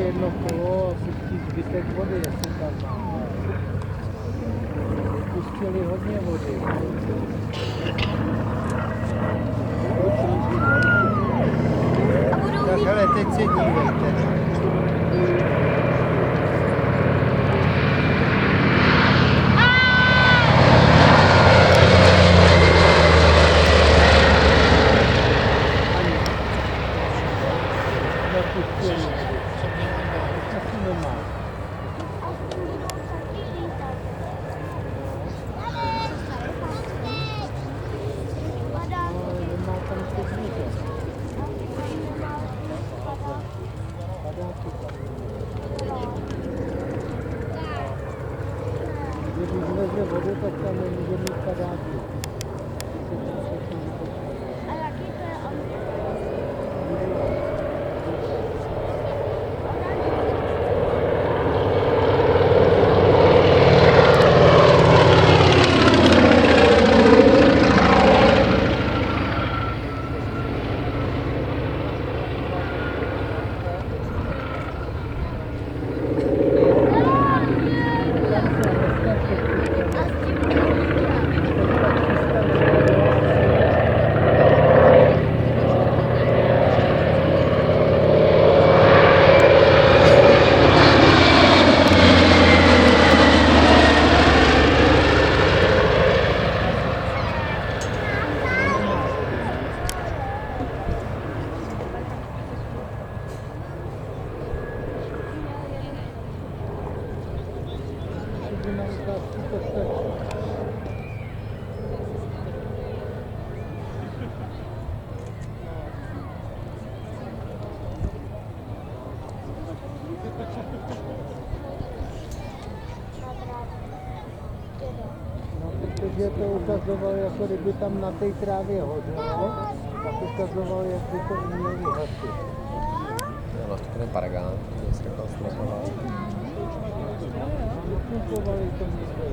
jedno kolo, asi chtít zbytek vody, jestli tam má. Pustili hodně vody. Tak hele, teď se dívejte. Když vleze vodu, tak tam nemůže mít padáky. A jaký to je Protože to ukazoval, jako kdyby tam na té trávě hodilo, tak ukazoval, jak by to uměli hasit. Nastupuje Paragán, který se takhle ztrasoval. Nakupovali to místo.